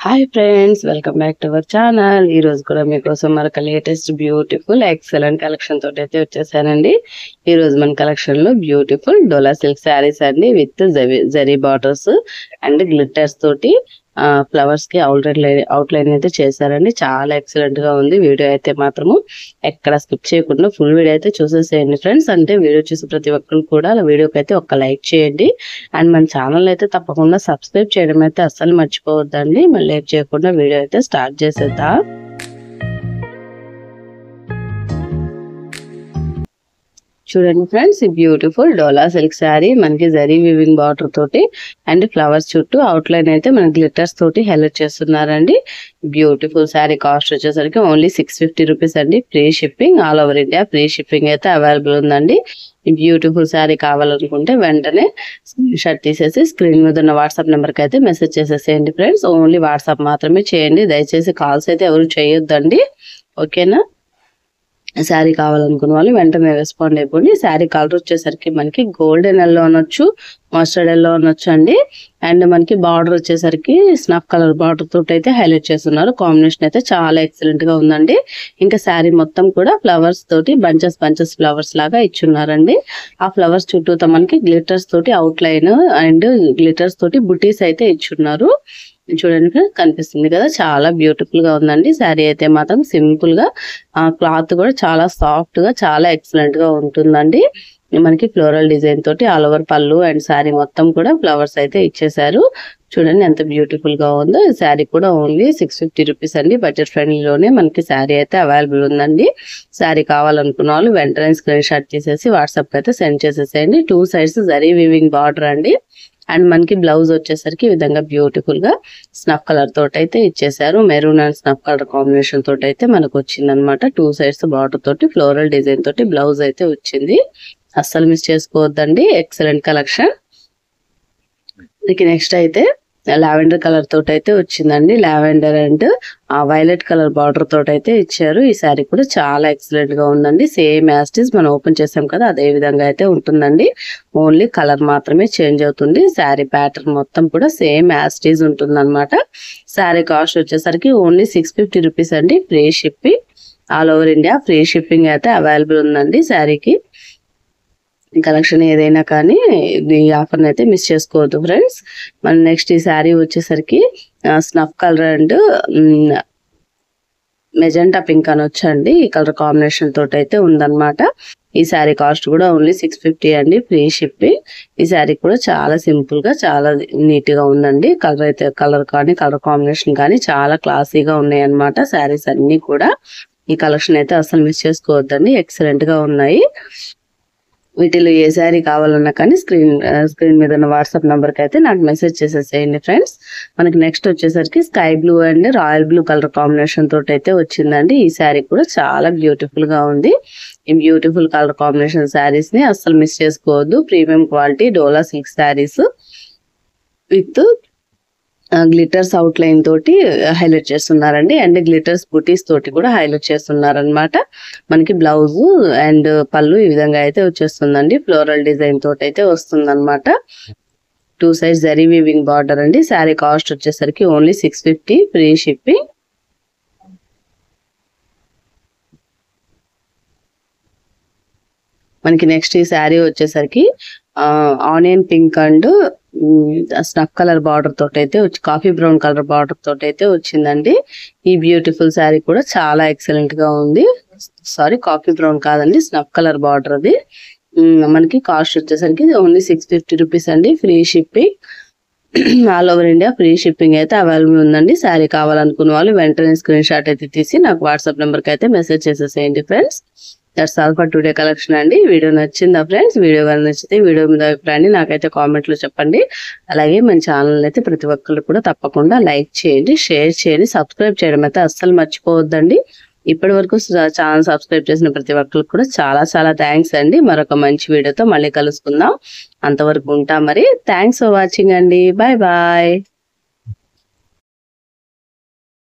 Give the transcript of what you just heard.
Hi friends, welcome back to our channel. ఈ రోజు కూడా మీకోసం మరొక లేటెస్ట్ బ్యూటిఫుల్ ఎక్సలెంట్ కలెక్షన్ తోటి అయితే వచ్చేసానండి. ఈ రోజు మన కలెక్షన్ లో బ్యూటిఫుల్ డోలా సిల్క్ శారీస్ అండి with zari borders and glitters తోటి ఫ్లవర్స్ కి అవుట్లైన్ అయితే చేశారండి. చాలా ఎక్సలెంట్ గా ఉంది. వీడియో అయితే మాత్రము ఎక్కడ స్కిప్ చేయకుండా ఫుల్ వీడియో అయితే చూసేసేయండి ఫ్రెండ్స్. అంటే వీడియో చూసి ప్రతి ఒక్కరు కూడా వీడియోకి అయితే ఒక లైక్ చేయండి అండ్ మన ఛానల్ అయితే తప్పకుండా సబ్స్క్రైబ్ చేయడం అయితే అస్సలు మర్చిపోవద్దండి. మళ్ళీ లేట్ చేయకుండా వీడియో అయితే స్టార్ట్ చేసేద్దాం. చూడండి ఫ్రెండ్స్, ఈ బ్యూటిఫుల్ డోలా సిల్క్ శారీ మనకి జరీ వివింగ్ బార్డర్ తోటి అండ్ ఫ్లవర్స్ చుట్టూ అవుట్ లైన్ అయితే మన గ్లిటర్స్ తోటి హైలైట్ చేస్తున్నారండి. బ్యూటిఫుల్ శారీ కాస్ట్ వచ్చేసరికి ఓన్లీ 650 రూపీస్ అండి. Free shipping, all over India free shipping అయితే అవైలబుల్ ఉందండి. ఈ బ్యూటిఫుల్ శారీ కావాలనుకుంటే వెంటనే స్క్రీన్ షాట్ తీసేసి స్క్రీన్ మీద ఉన్న వాట్సాప్ నెంబర్కి అయితే మెసేజ్ చేసేసేయండి ఫ్రెండ్స్. ఓన్లీ వాట్సాప్ మాత్రమే చేయండి, దయచేసి కాల్స్ అయితే ఎవరు చేయొద్దండి, ఓకేనా. శారీ కావాలనుకున్న వాళ్ళు వెంటనే రెస్పాండ్ అయిపోండి. శారీ కలర్ వచ్చేసరికి మనకి గోల్డెన్ ఎల్లో అనొచ్చు, మస్టర్డ్ ఎల్లో అనొచ్చు అండి. అండ్ మనకి బార్డర్ వచ్చేసరికి స్నఫ్ కలర్ బార్డర్ తోటి అయితే హైలైట్ చేస్తున్నారు. కాంబినేషన్ అయితే చాలా ఎక్సలెంట్ గా ఉందండి. ఇంకా శారీ మొత్తం కూడా ఫ్లవర్స్ తోటి బంచెస్ ఫ్లవర్స్ లాగా ఇచ్చున్నారండి. ఆ ఫ్లవర్స్ చుట్టూతో మనకి గ్లిటర్స్ తోటి అవుట్ లైన్ అండ్ గ్లిటర్స్ తోటి బుటీస్ అయితే ఇచ్చున్నారు. చూడండి కనిపిస్తుంది కదా, చాలా బ్యూటిఫుల్ గా ఉందండి. శారీ అయితే మాత్రం సింపుల్ గా, క్లాత్ కూడా చాలా సాఫ్ట్ గా చాలా ఎక్సలెంట్ గా ఉంటుందండి. మనకి ఫ్లోరల్ డిజైన్ తోటి ఆల్ ఓవర్ పళ్ళు అండ్ శారీ మొత్తం కూడా ఫ్లవర్స్ అయితే ఇచ్చేసారు. చూడండి ఎంత బ్యూటిఫుల్ గా ఉందో. ఈ శారీ కూడా ఓన్లీ 650 రూపీస్ అండి. బడ్జెట్ ఫ్రెండ్లీలోనే మనకి శారీ అయితే అవైలబుల్ ఉందండి. శారీ కావాలనుకున్న వాళ్ళు వెంటనే స్క్రీన్ షాట్ తీసేసి వాట్సాప్ అయితే సెండ్ చేసేసేయండి. 2 సైడ్స్ జరీ వీవింగ్ బార్డర్ అండి. అండ్ మనకి బ్లౌజ్ వచ్చేసరికి ఈ విధంగా బ్యూటిఫుల్ గా స్నఫ్ కలర్ తోటి అయితే ఇచ్చేసారు. Maroon and snuff colour combination తోటి అయితే మనకు వచ్చింది అనమాట. 2 సైడ్స్ బార్డర్ తోటి ఫ్లోరల్ డిజైన్ తోటి బ్లౌజ్ అయితే వచ్చింది. అస్సలు మిస్ చేసుకోవద్దండి, ఎక్సలెంట్ కలెక్షన్. నెక్స్ట్ అయితే లావెండర్ కలర్ తోటి అయితే వచ్చిందండి. Lavender and violet colour border తోటి అయితే ఇచ్చారు. ఈ శారీ కూడా చాలా ఎక్సలెంట్ గా ఉందండి. సేమ్ యాస్టీస్ మనం ఓపెన్ చేసాం కదా, అదే విధంగా అయితే ఉంటుందండి. ఓన్లీ కలర్ మాత్రమే చేంజ్ అవుతుంది. శారీ ప్యాటర్న్ మొత్తం కూడా సేమ్ యాస్టీస్ ఉంటుంది అనమాట. శారీ కాస్ట్ వచ్చేసరికి ఓన్లీ 650 రూపీస్ అండి. Free shipping, all over India free shipping అయితే అవైలబుల్ ఉందండి. శారీకి కలెక్షన్ ఏదైనా కానీ ఈ ఆఫర్ని అయితే మిస్ చేసుకోవద్దు ఫ్రెండ్స్. మన నెక్స్ట్ ఈ శారీ వచ్చేసరికి snuff colour and magenta pink అని వచ్చండి. ఈ కలర్ కాంబినేషన్ తోటి అయితే ఉందన్నమాట. ఈ శారీ కాస్ట్ కూడా ఓన్లీ 650 అండి. Free shipping. ఈ శారీ కూడా చాలా సింపుల్ గా చాలా నీట్ గా ఉందండి. కలర్ కానీ కలర్ కాంబినేషన్ కానీ చాలా క్లాసీగా ఉన్నాయి అన్నమాట. శారీస్ అన్ని కూడా ఈ కలెక్షన్ అయితే అసలు మిస్ చేసుకోవద్దండి, ఎక్సలెంట్ గా ఉన్నాయి. వీటిలో ఏ శారీ కావాలన్నా కానీ స్క్రీన్ మీద ఉన్న వాట్సాప్ నంబర్కి అయితే నాకు మెసేజ్ చేసేసేయండి ఫ్రెండ్స్. మనకి నెక్స్ట్ వచ్చేసరికి sky blue and royal blue colour combination తోటి అయితే వచ్చిందండి. ఈ శారీ కూడా చాలా బ్యూటిఫుల్ గా ఉంది. ఈ బ్యూటిఫుల్ కలర్ కాంబినేషన్ శారీస్ ని అస్సలు మిస్ చేసుకోవద్దు. Premium quality dola silk saris with glitters out line తోటి హైలైట్ చేస్తున్నారండి. అండ్ గ్లిటర్స్ బుటీస్ తోటి కూడా హైలైట్ చేస్తున్నారనమాట. మనకి బ్లౌజ్ అండ్ పళ్ళు ఈ విధంగా అయితే వచ్చేస్తుందండి. ఫ్లోరల్ డిజైన్ తోటి అయితే వస్తుందన్నమాట. 2 సైడ్స్ జరీ వీవింగ్ బార్డర్ అండి. శారీ కాస్ట్ వచ్చేసరికి ఓన్లీ 650 ఫ్రీ షిప్పింగ్. మనకి నెక్స్ట్ ఈ శారీ వచ్చేసరికి onion pink and snuff colour border తోటి అయితే కాఫీ బ్రౌన్ కలర్ బార్డర్ తోటి అయితే వచ్చిందండి. ఈ బ్యూటిఫుల్ శారీ కూడా చాలా ఎక్సలెంట్ గా ఉంది. సారీ, కాఫీ బ్రౌన్ కాదండి, స్నఫ్ కలర్ బార్డర్ అది. మనకి కాస్ట్ వచ్చేసరికి ఓన్లీ 650 రూపీస్ అండి. Free shipping, all over India free shipping అయితే అవైలబుల్ ఉందండి. శారీ కావాలనుకున్న వాళ్ళు వెంటనే స్క్రీన్ షాట్ అయితే తీసి నాకు వాట్సాప్ నెంబర్కి అయితే మెసేజ్ చేసేసేయండి friends. That's all for today collection అండి. వీడియో నచ్చిందా ఫ్రెండ్స్? వీడియో కానీ నచ్చితే వీడియో మీద అభిప్రాయాన్ని నాకైతే కామెంట్ లో చెప్పండి. అలాగే మన ఛానల్ అయితే ప్రతి ఒక్కరు కూడా తప్పకుండా లైక్ చేయండి, షేర్ చేయండి, సబ్స్క్రైబ్ చేయడం అయితే అస్సలు మర్చిపోవద్దండి. ఇప్పటి వరకు ఛానల్ సబ్స్క్రైబ్ చేసిన ప్రతి ఒక్కరికి కూడా చాలా చాలా థ్యాంక్స్ అండి. మరొక మంచి వీడియోతో మళ్ళీ కలుసుకుందాం. అంతవరకు ఉంటాం మరి. థ్యాంక్స్ ఫర్ వాచింగ్ అండి. Bye bye.